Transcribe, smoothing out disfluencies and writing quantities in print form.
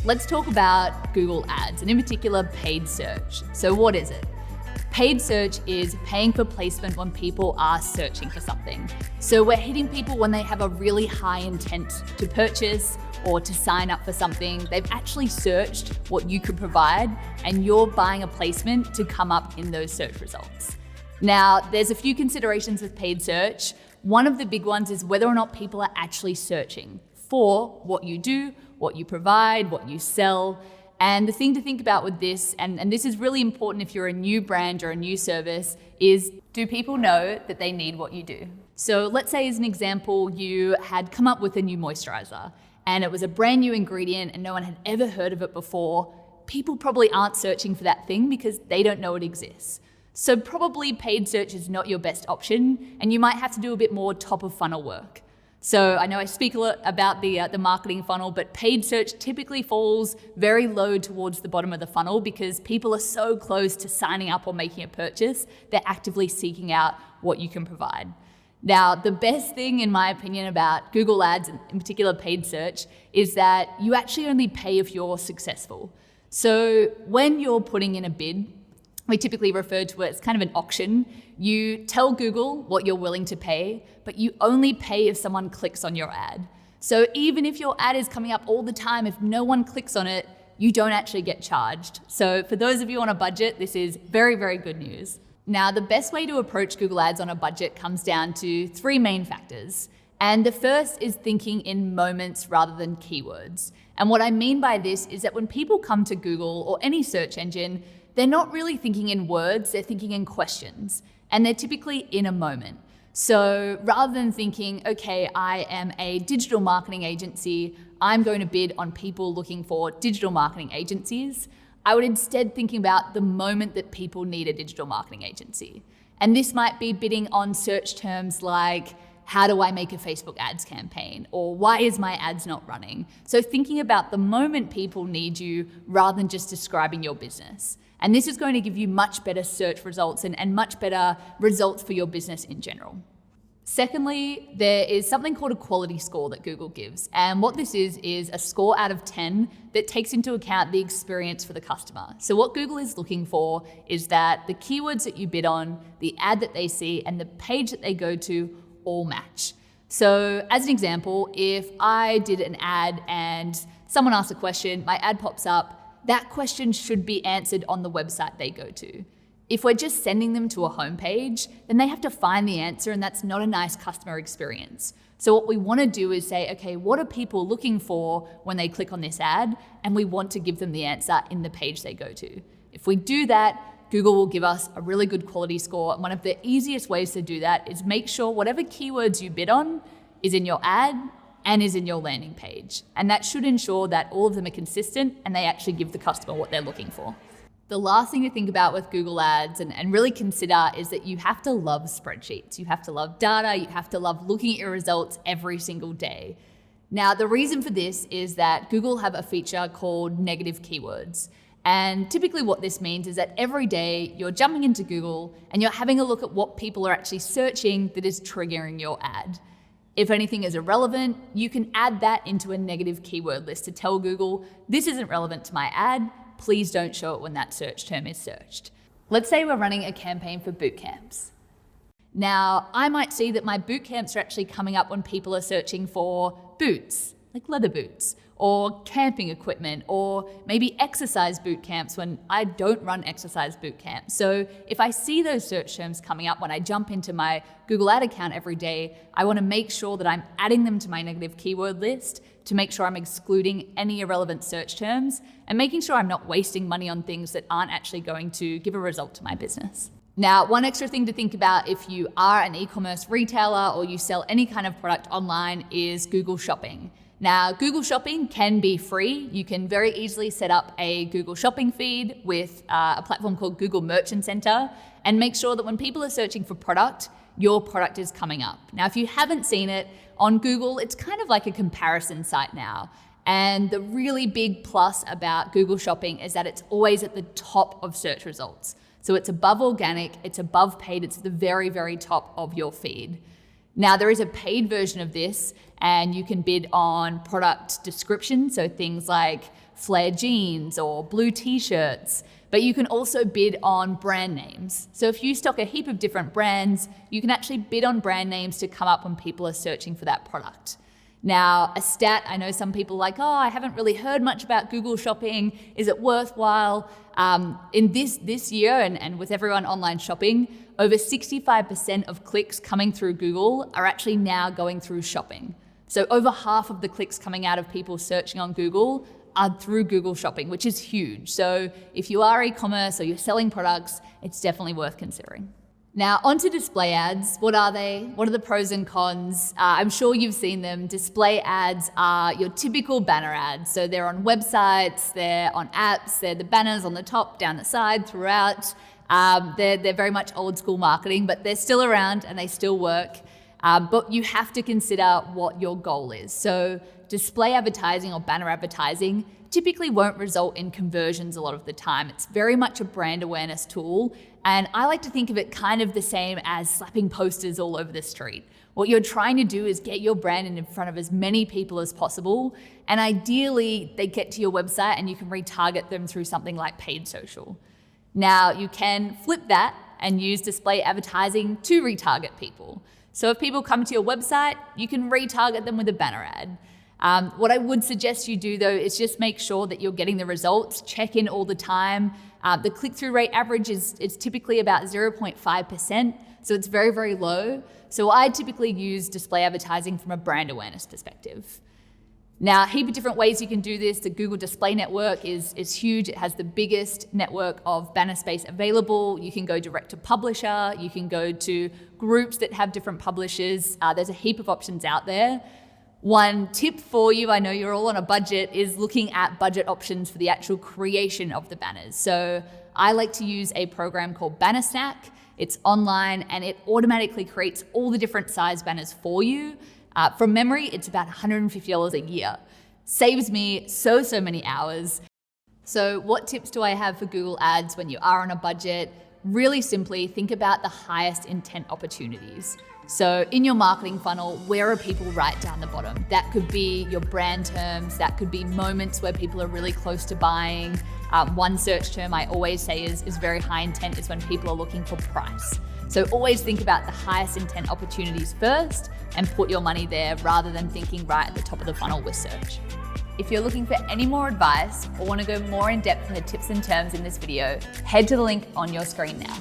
Let's talk about Google Ads, and in particular, paid search. So what is it? Paid search is paying for placement when people are searching for something. So we're hitting people when they have a really high intent to purchase or to sign up for something. They've actually searched what you could provide, and you're buying a placement to come up in those search results. Now, there's a few considerations with paid search. One of the big ones is whether or not people are actually searching for what you do, what you provide, what you sell. And the thing to think about with this, and this is really important if you're a new brand or a new service, is do people know that they need what you do? So let's say as an example, you had come up with a new moisturizer and it was a brand new ingredient and no one had ever heard of it before. People probably aren't searching for that thing because they don't know it exists. So probably paid search is not your best option, and you might have to do a bit more top of funnel work. So I know I speak a lot about the marketing funnel, but paid search typically falls very low towards the bottom of the funnel because people are so close to signing up or making a purchase, they're actively seeking out what you can provide. Now, the best thing, in my opinion, about Google Ads, and in particular paid search, is that you actually only pay if you're successful. So when you're putting in a bid, we typically refer to it as kind of an auction. You tell Google what you're willing to pay, but you only pay if someone clicks on your ad. So even if your ad is coming up all the time, if no one clicks on it, you don't actually get charged. So for those of you on a budget, this is very, very good news. Now, the best way to approach Google Ads on a budget comes down to three main factors. And the first is thinking in moments rather than keywords. And what I mean by this is that when people come to Google or any search engine, they're not really thinking in words, they're thinking in questions, and they're typically in a moment. So rather than thinking, okay, I am a digital marketing agency, I'm going to bid on people looking for digital marketing agencies, I would instead thinking about the moment that people need a digital marketing agency. And this might be bidding on search terms like, how do I make a Facebook ads campaign? Or why is my ads not running? So thinking about the moment people need you rather than just describing your business. And this is going to give you much better search results and much better results for your business in general. Secondly, there is something called a quality score that Google gives. And what this is a score out of 10 that takes into account the experience for the customer. So what Google is looking for is that the keywords that you bid on, the ad that they see, and the page that they go to all match. So as an example, if I did an ad and someone asks a question, my ad pops up, that question should be answered on the website they go to. If we're just sending them to a homepage, then they have to find the answer, and that's not a nice customer experience. So what we want to do is say, okay, what are people looking for when they click on this ad? And we want to give them the answer in the page they go to. If we do that, Google will give us a really good quality score. And one of the easiest ways to do that is make sure whatever keywords you bid on is in your ad and is in your landing page. And that should ensure that all of them are consistent and they actually give the customer what they're looking for. The last thing to think about with Google Ads and really consider is that you have to love spreadsheets. You have to love data. You have to love looking at your results every single day. Now, the reason for this is that Google have a feature called negative keywords. And typically what this means is that every day you're jumping into Google and you're having a look at what people are actually searching that is triggering your ad. If anything is irrelevant, you can add that into a negative keyword list to tell Google, this isn't relevant to my ad, please don't show it when that search term is searched. Let's say we're running a campaign for boot camps. Now, I might see that my boot camps are actually coming up when people are searching for boots, like leather boots, or camping equipment, or maybe exercise boot camps when I don't run exercise boot camps. So if I see those search terms coming up when I jump into my Google Ad account every day, I want to make sure that I'm adding them to my negative keyword list to make sure I'm excluding any irrelevant search terms and making sure I'm not wasting money on things that aren't actually going to give a result to my business. Now, one extra thing to think about if you are an e-commerce retailer or you sell any kind of product online is Google Shopping. Now, Google Shopping can be free. You can very easily set up a Google Shopping feed with a platform called Google Merchant Center and make sure that when people are searching for product, your product is coming up. Now, if you haven't seen it, on Google, it's kind of like a comparison site now. And the really big plus about Google Shopping is that it's always at the top of search results. So it's above organic, it's above paid, it's at the very, very top of your feed. Now, there is a paid version of this, and you can bid on product description, so things like flare jeans or blue t-shirts, but you can also bid on brand names. So if you stock a heap of different brands, you can actually bid on brand names to come up when people are searching for that product. Now, a stat, I know some people are like, oh, I haven't really heard much about Google Shopping. Is it worthwhile? In this year, and with everyone online shopping, over 65% of clicks coming through Google are actually now going through shopping. So over half of the clicks coming out of people searching on Google are through Google Shopping, which is huge. So if you are e-commerce or you're selling products, it's definitely worth considering. Now, onto display ads. What are they? What are the pros and cons? I'm sure you've seen them. Display ads are your typical banner ads. So they're on websites, they're on apps, they're the banners on the top, down the side, throughout. They're very much old school marketing, but they're still around and they still work. But you have to consider what your goal is. So display advertising or banner advertising typically won't result in conversions a lot of the time. It's very much a brand awareness tool. And I like to think of it kind of the same as slapping posters all over the street. What you're trying to do is get your brand in front of as many people as possible. And ideally, they get to your website and you can retarget them through something like paid social. Now, you can flip that and use display advertising to retarget people. So if people come to your website, you can retarget them with a banner ad. What I would suggest you do though is just make sure that you're getting the results, check in all the time. The click-through rate average is typically about 0.5%, so it's very, very low. So I typically use display advertising from a brand awareness perspective. Now, a heap of different ways you can do this. The Google Display Network is huge. It has the biggest network of banner space available. You can go direct to publisher. You can go to groups that have different publishers. There's a heap of options out there. One tip for you, I know you're all on a budget, is looking at budget options for the actual creation of the banners. So I like to use a program called Banner Stack. It's online and it automatically creates all the different size banners for you. From memory, it's about $150 a year. Saves me so many hours. So what tips do I have for Google Ads when you are on a budget? Really simply, think about the highest intent opportunities. So in your marketing funnel, where are people right down the bottom? That could be your brand terms, that could be moments where people are really close to buying. One search term I always say is very high intent is when people are looking for price. So always think about the highest intent opportunities first and put your money there rather than thinking right at the top of the funnel with search. If you're looking for any more advice or want to go more in depth in the tips and terms in this video, head to the link on your screen now.